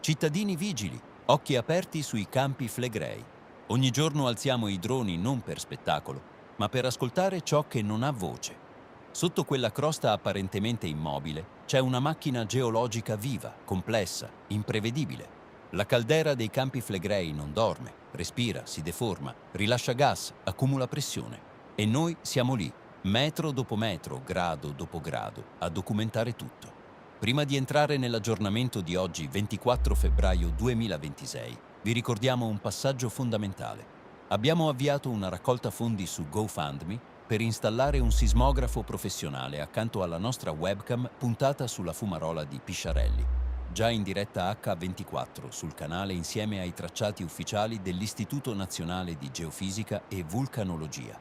Cittadini vigili, occhi aperti sui Campi Flegrei. Ogni giorno alziamo i droni non per spettacolo, ma per ascoltare ciò che non ha voce. Sotto quella crosta apparentemente immobile c'è una macchina geologica viva, complessa, imprevedibile. La caldera dei Campi Flegrei non dorme, respira, si deforma, rilascia gas, accumula pressione. E noi siamo lì, metro dopo metro, grado dopo grado, a documentare tutto. Prima di entrare nell'aggiornamento di oggi, 24 febbraio 2026, vi ricordiamo un passaggio fondamentale. Abbiamo avviato una raccolta fondi su GoFundMe per installare un sismografo professionale accanto alla nostra webcam puntata sulla fumarola di Pisciarelli, già in diretta H24 sul canale insieme ai tracciati ufficiali dell'Istituto Nazionale di Geofisica e Vulcanologia.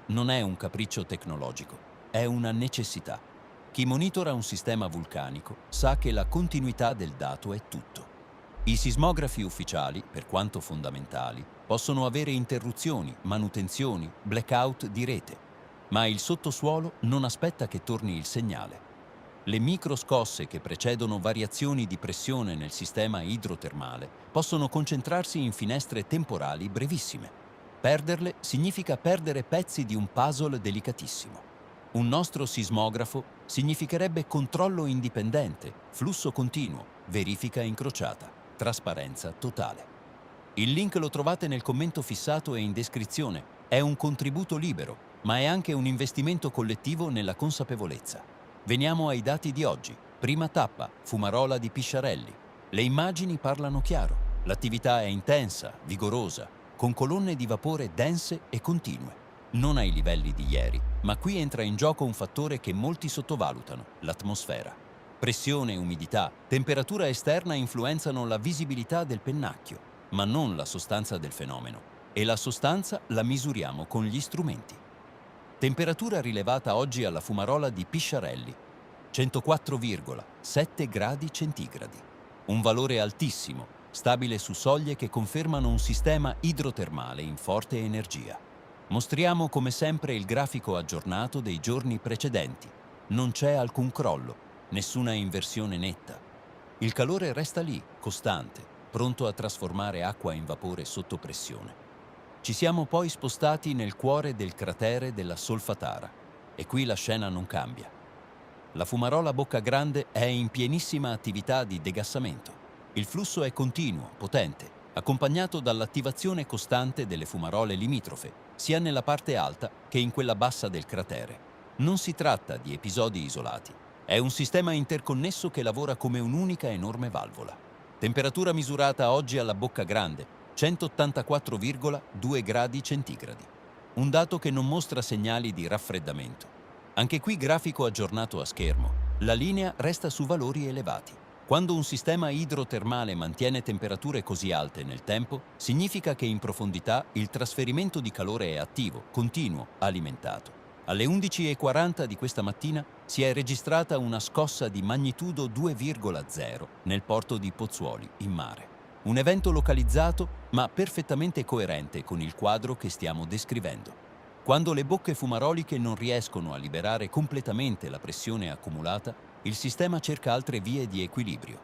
Non è un capriccio tecnologico, è una necessità. Chi monitora un sistema vulcanico sa che la continuità del dato è tutto. I sismografi ufficiali, per quanto fondamentali, possono avere interruzioni, manutenzioni, blackout di rete, ma il sottosuolo non aspetta che torni il segnale. Le microscosse che precedono variazioni di pressione nel sistema idrotermale possono concentrarsi in finestre temporali brevissime. Perderle significa perdere pezzi di un puzzle delicatissimo. Un nostro sismografo significherebbe controllo indipendente, flusso continuo, verifica incrociata, trasparenza totale. Il link lo trovate nel commento fissato e in descrizione. È un contributo libero, ma è anche un investimento collettivo nella consapevolezza. Veniamo ai dati di oggi. Prima tappa, fumarola di Pisciarelli. Le immagini parlano chiaro. L'attività è intensa, vigorosa, con colonne di vapore dense e continue. Non ai livelli di ieri, ma qui entra in gioco un fattore che molti sottovalutano, l'atmosfera. Pressione, umidità, temperatura esterna influenzano la visibilità del pennacchio, ma non la sostanza del fenomeno. E la sostanza la misuriamo con gli strumenti. Temperatura rilevata oggi alla fumarola di Pisciarelli, 104,7 gradi centigradi. Un valore altissimo, stabile su soglie che confermano un sistema idrotermale in forte energia. Mostriamo come sempre il grafico aggiornato dei giorni precedenti. Non c'è alcun crollo, nessuna inversione netta. Il calore resta lì, costante, pronto a trasformare acqua in vapore sotto pressione. Ci siamo poi spostati nel cuore del cratere della Solfatara e qui la scena non cambia. La fumarola Bocca Grande è in pienissima attività di degassamento. Il flusso è continuo, potente, accompagnato dall'attivazione costante delle fumarole limitrofe, sia nella parte alta che in quella bassa del cratere. Non si tratta di episodi isolati. È un sistema interconnesso che lavora come un'unica enorme valvola. Temperatura misurata oggi alla Bocca Grande, 184,2 gradi centigradi. Un dato che non mostra segnali di raffreddamento. Anche qui grafico aggiornato a schermo. La linea resta su valori elevati. Quando un sistema idrotermale mantiene temperature così alte nel tempo, significa che in profondità il trasferimento di calore è attivo, continuo, alimentato. Alle 11:40 di questa mattina si è registrata una scossa di magnitudo 2,0 nel porto di Pozzuoli, in mare. Un evento localizzato, ma perfettamente coerente con il quadro che stiamo descrivendo. Quando le bocche fumaroliche non riescono a liberare completamente la pressione accumulata, il sistema cerca altre vie di equilibrio.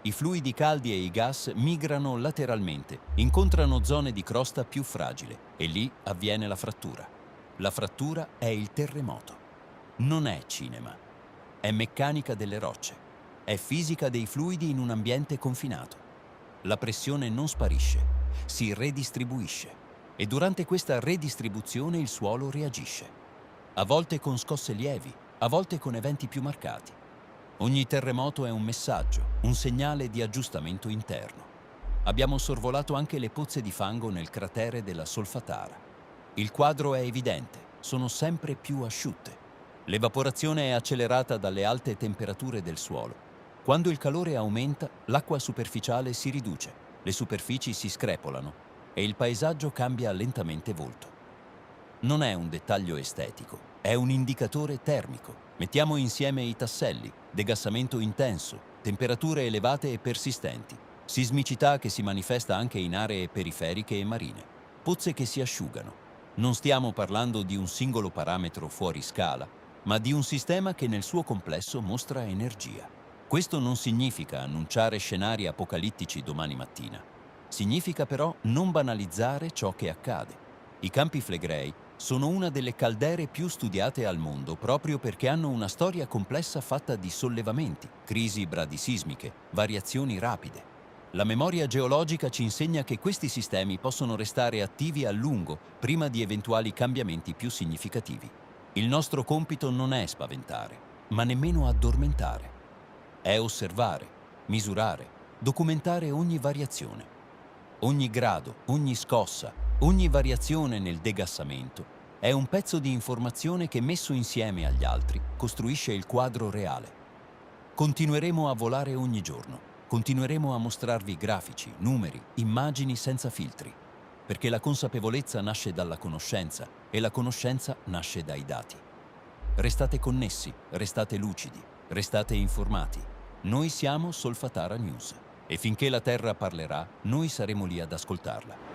I fluidi caldi e i gas migrano lateralmente, incontrano zone di crosta più fragile e lì avviene la frattura. La frattura è il terremoto. Non è cinema. È meccanica delle rocce. È fisica dei fluidi in un ambiente confinato. La pressione non sparisce, si redistribuisce e durante questa redistribuzione il suolo reagisce. A volte con scosse lievi, a volte con eventi più marcati. Ogni terremoto è un messaggio, un segnale di aggiustamento interno. Abbiamo sorvolato anche le pozze di fango nel cratere della Solfatara. Il quadro è evidente, sono sempre più asciutte. L'evaporazione è accelerata dalle alte temperature del suolo. Quando il calore aumenta, l'acqua superficiale si riduce, le superfici si screpolano e il paesaggio cambia lentamente volto. Non è un dettaglio estetico, è un indicatore termico. Mettiamo insieme i tasselli, degassamento intenso, temperature elevate e persistenti, sismicità che si manifesta anche in aree periferiche e marine, pozze che si asciugano. Non stiamo parlando di un singolo parametro fuori scala, ma di un sistema che nel suo complesso mostra energia. Questo non significa annunciare scenari apocalittici domani mattina. Significa però non banalizzare ciò che accade. I Campi Flegrei sono una delle caldere più studiate al mondo proprio perché hanno una storia complessa fatta di sollevamenti, crisi bradisismiche, variazioni rapide. La memoria geologica ci insegna che questi sistemi possono restare attivi a lungo prima di eventuali cambiamenti più significativi. Il nostro compito non è spaventare, ma nemmeno addormentare. È osservare, misurare, documentare ogni variazione. Ogni grado, ogni scossa, ogni variazione nel degassamento è un pezzo di informazione che messo insieme agli altri costruisce il quadro reale. Continueremo a volare ogni giorno, continueremo a mostrarvi grafici, numeri, immagini senza filtri, perché la consapevolezza nasce dalla conoscenza e la conoscenza nasce dai dati. Restate connessi, restate lucidi, restate informati. Noi siamo Solfatara News e finché la Terra parlerà, noi saremo lì ad ascoltarla.